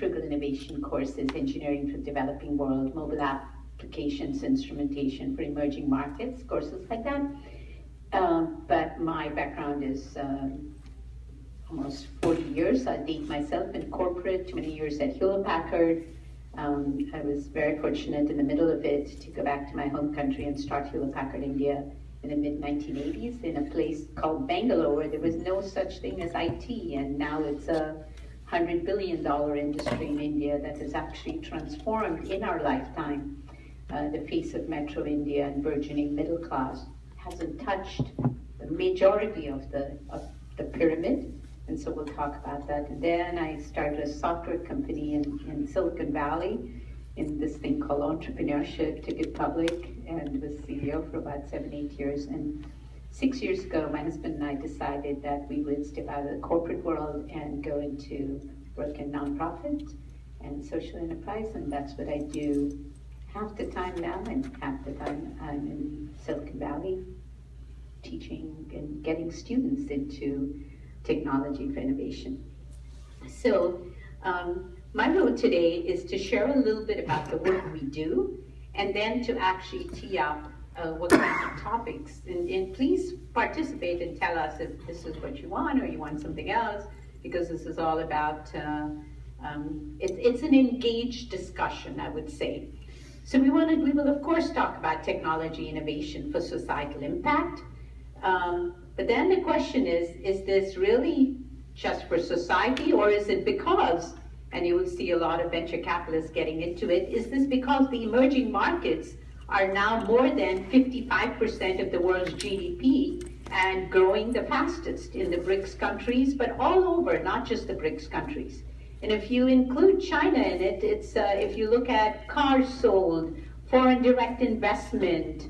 Frugal Innovation courses, Engineering for the Developing World, Mobile Applications, Instrumentation for Emerging Markets, courses like that. But my background is almost 40 years. I date myself in corporate, 20 years at Hewlett Packard. I was very fortunate in the middle of it to go back to my home country and start Hewlett Packard India in the mid-1980s in a place called Bangalore, where there was no such thing as IT, and now it's a $100 billion industry in India that has actually transformed in our lifetime the face of Metro India and burgeoning middle class. Hasn't touched the majority of the pyramid, and so we'll talk about that. And then I started a software company in Silicon Valley in this thing called entrepreneurship, took it public, and was CEO for about 7-8 years. And 6 years ago, my husband and I decided that we would step out of the corporate world and go into work in nonprofit and social enterprise, and that's what I do half the time now, and half the time I'm in Silicon Valley teaching and getting students into technology for innovation. So my role today is to share a little bit about the work we do, and then to actually tee up what kinds of topics. And please participate and tell us if this is what you want or you want something else, because this is all about, it's an engaged discussion, I would say. So we will of course talk about technology innovation for societal impact. But then the question is this really just for society, or is it because, and you will see a lot of venture capitalists getting into it, is this because the emerging markets are now more than 55% of the world's GDP and growing the fastest in the BRICS countries, but all over, not just the BRICS countries. And if you include China in it, it's if you look at cars sold, foreign direct investment,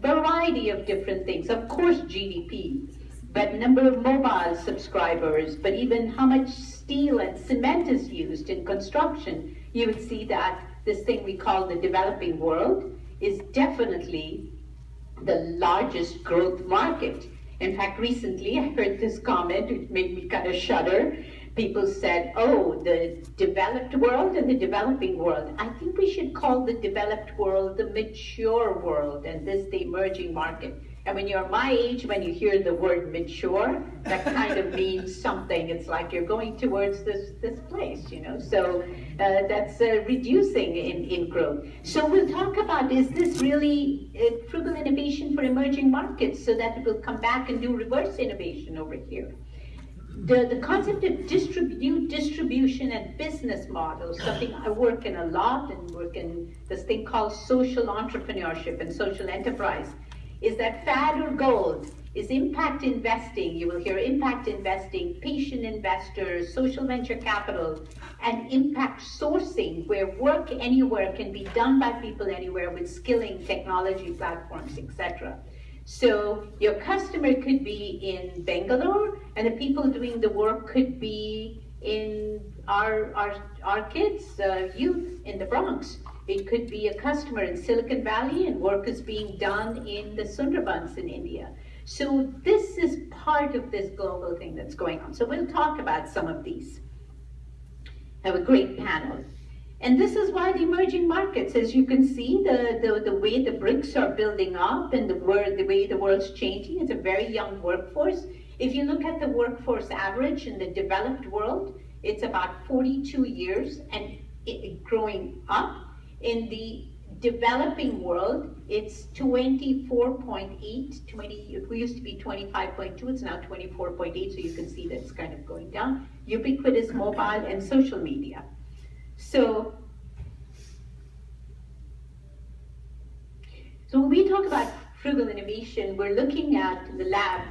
variety of different things, of course GDP, but number of mobile subscribers, but even how much steel and cement is used in construction, you would see that this thing we call the developing world is definitely the largest growth market. In fact, recently I heard this comment, which made me kind of shudder. People said, oh, the developed world and the developing world. I think we should call the developed world the mature world, and this the emerging market. And when you're my age, when you hear the word mature, that kind of means something. It's like you're going towards this place, you know. So that's reducing in growth. So we'll talk about, is this really frugal innovation for emerging markets, so that it will come back and do reverse innovation over here. The concept of distribution and business models, something I work in a lot, and work in this thing called social entrepreneurship and social enterprise, is that fad or gold is impact investing. You will hear impact investing, patient investors, social venture capital, and impact sourcing, where work anywhere can be done by people anywhere with skilling technology platforms, etc. So your customer could be in Bangalore, and the people doing the work could be in our kids, youth in the Bronx. It could be a customer in Silicon Valley, and work is being done in the Sundarbans in India. So this is part of this global thing that's going on. So we'll talk about some of these. Have a great panel. And this is why the emerging markets, as you can see, the way the BRICS are building up and the way the world's changing, it's a very young workforce. If you look at the workforce average in the developed world, it's about 42 years and growing up. In the developing world, it's 24.8, it used to be 25.2, it's now 24.8, so you can see that it's kind of going down. Ubiquitous mobile and social media. So when we talk about frugal innovation, we're looking at the lab.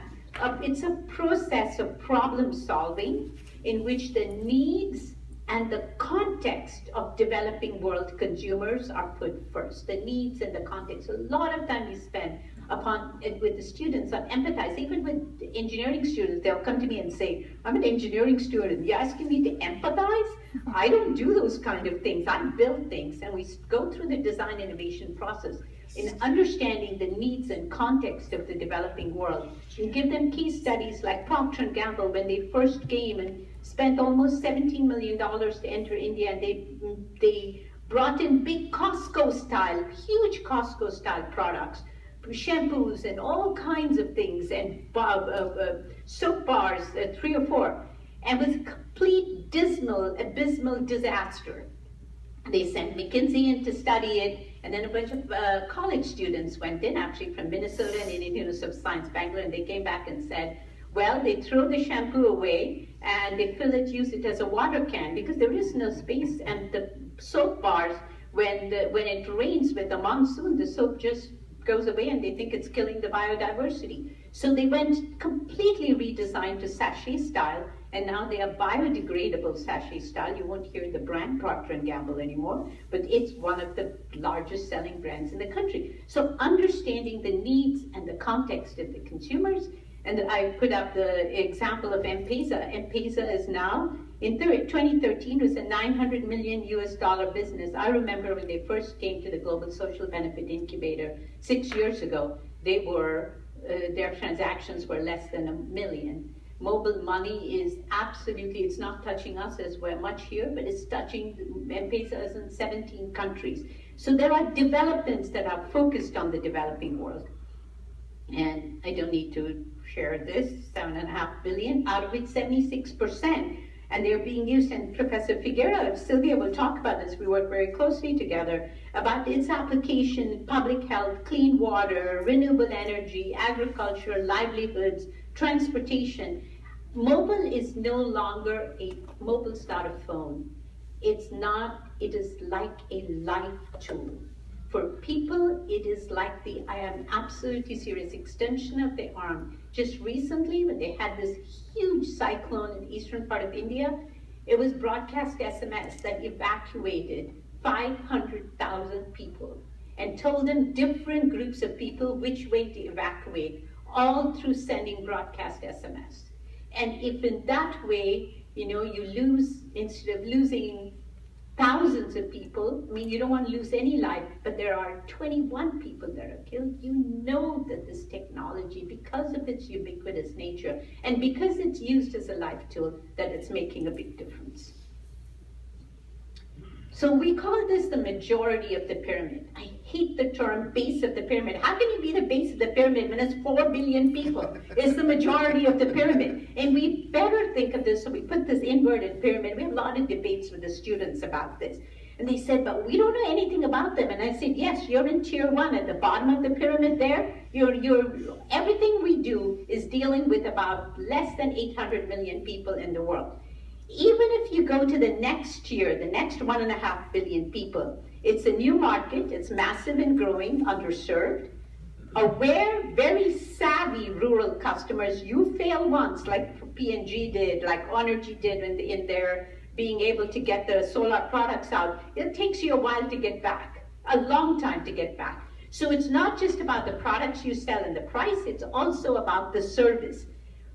It's a process of problem solving in which the needs and the context of developing world consumers are put first. The needs and the context. A lot of time we spend upon it with the students on empathize. Even with engineering students, they'll come to me and say, I'm an engineering student, you're asking me to empathize? I don't do those kind of things. I build things. And we go through the design innovation process in understanding the needs and context of the developing world, and give them case studies like Procter & Gamble when they first came and spent almost $17 million to enter India, and they brought in big Costco style, huge Costco style products, shampoos and all kinds of things, and soap bars, 3 or 4, and was a complete abysmal disaster. They sent McKinsey in to study it, and then a bunch of college students went in, actually from Minnesota and Indian University of Science, Bangalore, and they came back and said, well, they throw the shampoo away and they use it as a water can because there is no space, and the soap bars, when it rains with the monsoon, the soap just goes away and they think it's killing the biodiversity. So they went completely redesigned to sachet style, and now they are biodegradable sachet style. You won't hear the brand Procter & Gamble anymore, but it's one of the largest selling brands in the country. So understanding the needs and the context of the consumers, and I put up the example of M-Pesa. M-Pesa is now, in 2013, was a $900 million US business. I remember when they first came to the Global Social Benefit Incubator 6 years ago, they were, their transactions were less than $1 million. Mobile money is absolutely, it's not touching us as much here, but it's touching, M-Pesa is in 17 countries. So there are developments that are focused on the developing world. And I don't need to share this, 7.5 billion, out of which 76%, and they're being used, and Professor Figueira, Sylvia will talk about this, we work very closely together, about its application in public health, clean water, renewable energy, agriculture, livelihoods, transportation. Mobile is no longer mobile's not a phone. It's not, it is like a life tool. For people, it is like I am absolutely serious, extension of the arm. Just recently, when they had this huge cyclone in the eastern part of India, it was broadcast SMS that evacuated 500,000 people and told them different groups of people which way to evacuate, all through sending broadcast SMS. And if in that way, you know, you lose, instead of losing thousands of people, I mean, you don't want to lose any life, but there are 21 people that are killed. You know that this technology, because of its ubiquitous nature, and because it's used as a life tool, that it's making a big difference. So we call this the majority of the pyramid. I hate the term base of the pyramid. How can you be the base of the pyramid when it's 4 billion people? It's the majority of the pyramid. And we better think of this, so we put this inverted pyramid. We have a lot of debates with the students about this. And they said, but we don't know anything about them. And I said, yes, you're in tier 1 at the bottom of the pyramid there. Everything we do is dealing with about less than 800 million people in the world. Even if you go to the next tier, the next 1.5 billion people, it's a new market, it's massive and growing, underserved, aware, very savvy rural customers. You fail once, like P&G did, like Onergy did in their being able to get the solar products out. It takes you a while to get back, a long time to get back. So it's not just about the products you sell and the price, it's also about the service.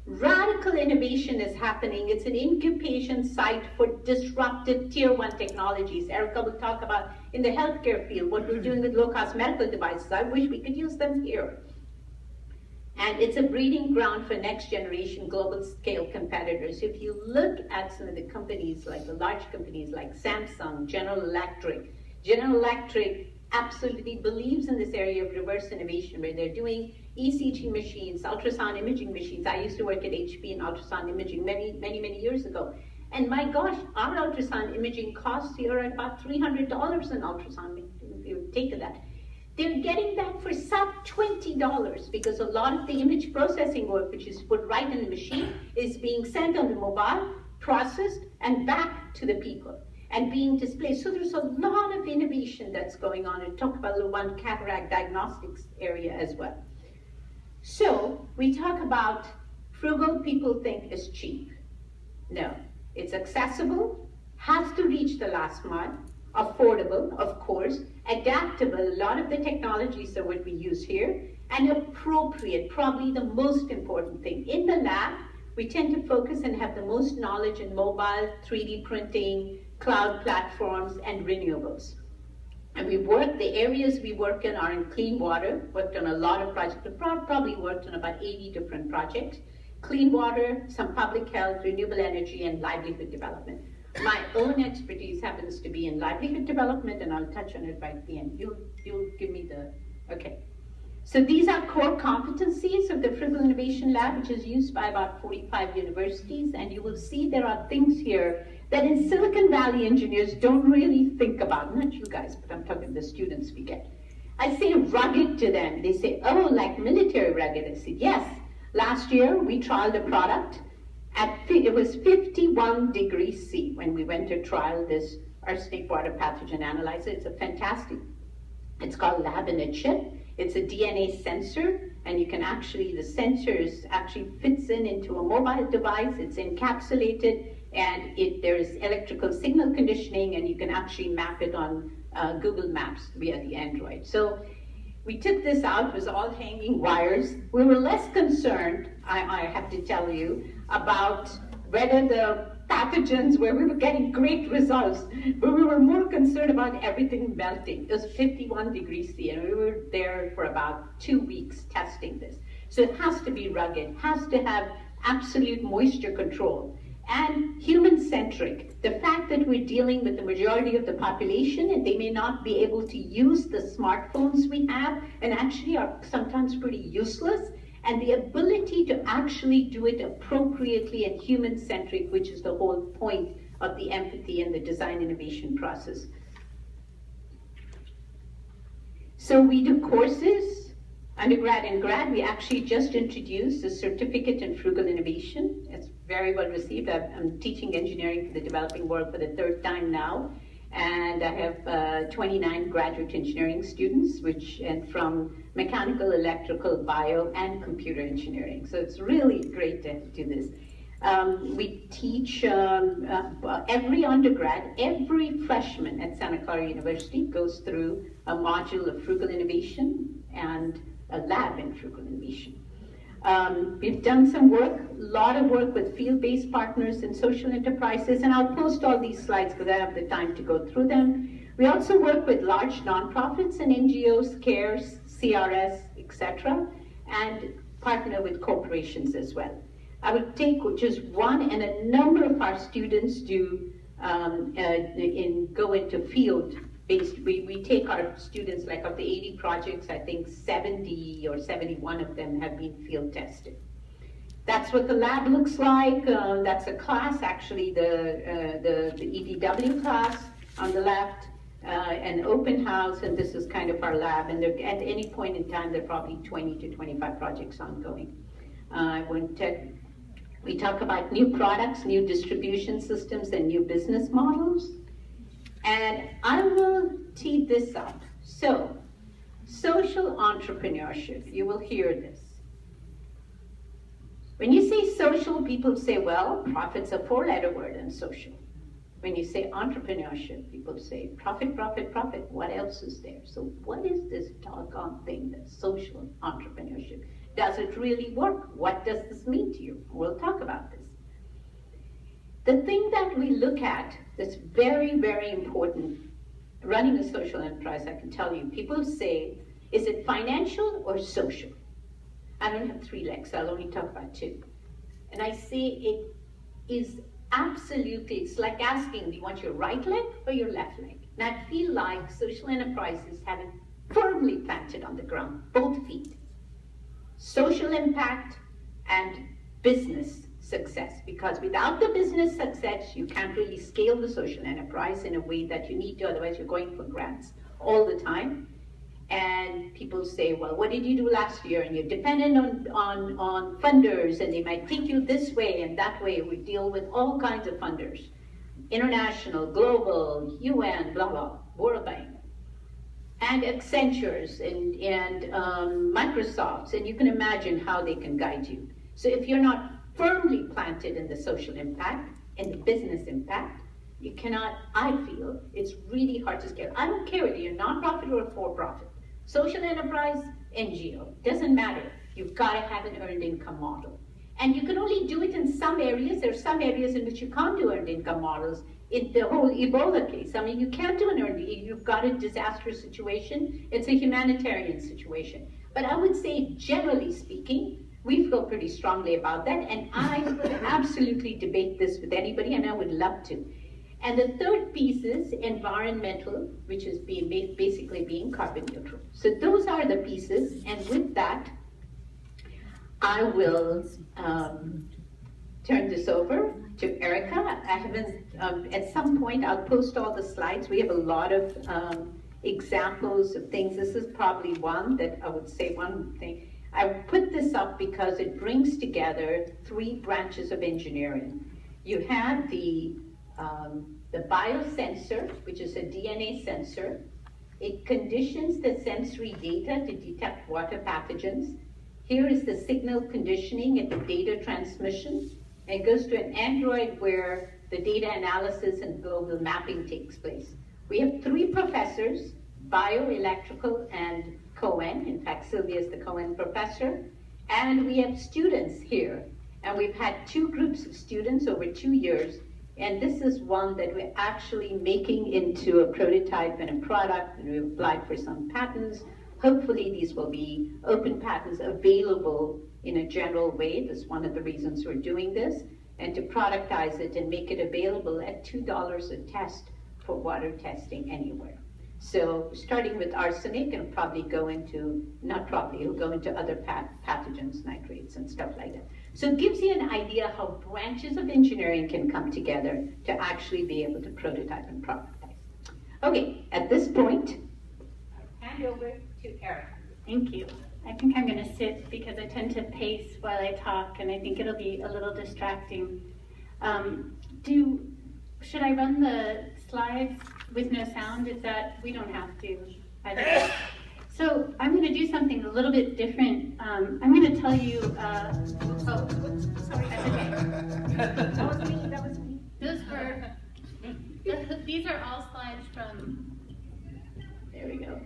Radical innovation is happening. It's an incubation site for disruptive tier 1 technologies. Erica will talk about in the healthcare field, what we're doing with low-cost medical devices. I wish we could use them here. And it's a breeding ground for next generation global scale competitors. If you look at some of the companies, like the large companies like Samsung, General Electric absolutely believes in this area of reverse innovation, where they're doing ECG machines, ultrasound imaging machines. I used to work at HP in ultrasound imaging many years ago. And my gosh, our ultrasound imaging costs here at about $300 an ultrasound, if you take that. They're getting that for sub $20 because a lot of the image processing work, which is put right in the machine, is being sent on the mobile, processed, and back to the people and being displayed. So there's a lot of innovation that's going on. And talk about the one cataract diagnostics area as well. So we talk about frugal, people think is cheap. No, it's accessible, has to reach the last mile, affordable, of course, adaptable, a lot of the technologies are what we use here, and appropriate, probably the most important thing. In the lab, we tend to focus and have the most knowledge in mobile, 3D printing, cloud platforms, and renewables. And the areas we work in are in clean water, worked on a lot of projects, we've probably worked on about 80 different projects. clean water, some public health, renewable energy, and livelihood development. My own expertise happens to be in livelihood development, and I'll touch on it right at the end. You'll give me the, okay. So these are core competencies of the Frugal Innovation Lab, which is used by about 45 universities, and you will see there are things here that in Silicon Valley engineers don't really think about. Not you guys, but I'm talking to the students we get. I say rugged to them. They say, oh, like military rugged. I said, yes. Last year, we trialed a product. It was 51 degrees C when we went to trial this arsenic water pathogen analyzer. It's a fantastic, it's called Lab in a Chip. It's a DNA sensor, and you can actually, the sensor actually fits into a mobile device. It's encapsulated, and there is electrical signal conditioning, and you can actually map it on Google Maps via the Android. So we took this out, it was all hanging wires. We were less concerned, I have to tell you, about whether the pathogens, where we were getting great results, but we were more concerned about everything melting. It was 51 degrees C, and we were there for about 2 weeks testing this. So it has to be rugged, has to have absolute moisture control, and human-centric. The fact that we're dealing with the majority of the population, and they may not be able to use the smartphones we have, and actually are sometimes pretty useless, and the ability to actually do it appropriately and human-centric, which is the whole point of the empathy and the design innovation process. So we do courses, undergrad and grad. We actually just introduced a certificate in frugal innovation. It's very well received. I'm teaching engineering for the developing world for the 3rd time now. And I have 29 graduate engineering students, and from mechanical, electrical, bio, and computer engineering. So it's really great to do this. We teach every undergrad, every freshman at Santa Clara University goes through a module of frugal innovation and a lab in frugal innovation. We've done some work, a lot of work with field-based partners and social enterprises, and I'll post all these slides because I have the time to go through them. We also work with large nonprofits and NGOs, CARES, CRS, etc., and partner with corporations as well. I would take just one, and a number of our students do go into field-based. We take our students, like of the 80 projects, I think 70 or 71 of them have been field tested. That's what the lab looks like. That's a class, actually, the EDW class on the left, an open house, and this is kind of our lab. And at any point in time, there are probably 20 to 25 projects ongoing. We talk about new products, new distribution systems, and new business models. And I will tee this up. So, social entrepreneurship, you will hear this. When you say social, people say, well, profit's a 4-letter word in social. When you say entrepreneurship, people say profit, profit, profit. What else is there? So what is this doggone thing that's social entrepreneurship? Does it really work? What does this mean to you? We'll talk about this. The thing that we look at that's very, very important, running a social enterprise, I can tell you, people say, is it financial or social? I don't have 3 legs, I'll only talk about 2. And I say it is absolutely, it's like asking, do you want your right leg or your left leg? And I feel like social enterprises have it firmly planted on the ground, both feet. Social impact and business success, because without the business success, you can't really scale the social enterprise in a way that you need to, otherwise you're going for grants all the time. And people say, well, what did you do last year? And you're dependent on funders, and they might take you this way and that way. We deal with all kinds of funders, international, global, UN, blah, blah, World Bank, and Accentures and Microsofts, and you can imagine how they can guide you. So if you're not firmly planted in the social impact and the business impact, you cannot, I feel, it's really hard to scale. I don't care whether you're nonprofit or for-profit. Social enterprise, NGO, doesn't matter. You've got to have an earned income model. And you can only do it in some areas. There are some areas in which you can't do earned income models. In the whole Ebola case, I mean, you can't do an earned income. You've got a disaster situation. It's a humanitarian situation. But I would say, generally speaking, We feel pretty strongly about that, and I would absolutely debate this with anybody, and I would love to. And the third piece is environmental, which is basically being carbon neutral. So those are the pieces, and with that, I will turn this over to Erica. I haven't, at some point, I'll post all the slides. We have a lot of examples of things. This is probably one that I would say one thing. I put this up because it brings together three branches of engineering. You have the biosensor, which is a DNA sensor. It conditions the sensory data to detect water pathogens. Here is the signal conditioning and the data transmission. And it goes to an Android where the data analysis and global mapping takes place. We have three professors, bio, electrical, and Cohen. In fact, Sylvia is the Cohen professor. And we have students here. And we've had two groups of students over 2 years. And this is one that we're actually making into a prototype and a product, and we've applied for some patents. Hopefully these will be open patents available in a general way. That's one of the reasons we're doing this, and to productize it and make it available at $2 a test for water testing anywhere. So starting with arsenic, and probably go into, not probably, it'll go into other pathogens, nitrates and stuff like that. So it gives you an idea how branches of engineering can come together to actually be able to prototype and productize. Okay, at this point, I'll hand over to Erica. Thank you. I think I'm going to sit because I tend to pace while I talk, and I think it'll be a little distracting. Should I run the slides with no sound? Is that, we don't have to. So I'm going to do something a little bit different. I'm going to tell you, oh, sorry, that's okay. That was me. These are all slides from, there we go.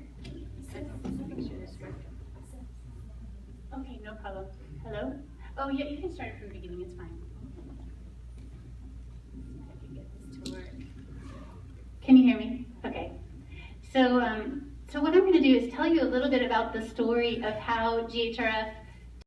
Okay, no problem. Hello? Oh yeah, you can start it from the beginning, it's fine. I can get this to work. Can you hear me? Okay. So what I'm going to do is tell you a little bit about the story of how GHRF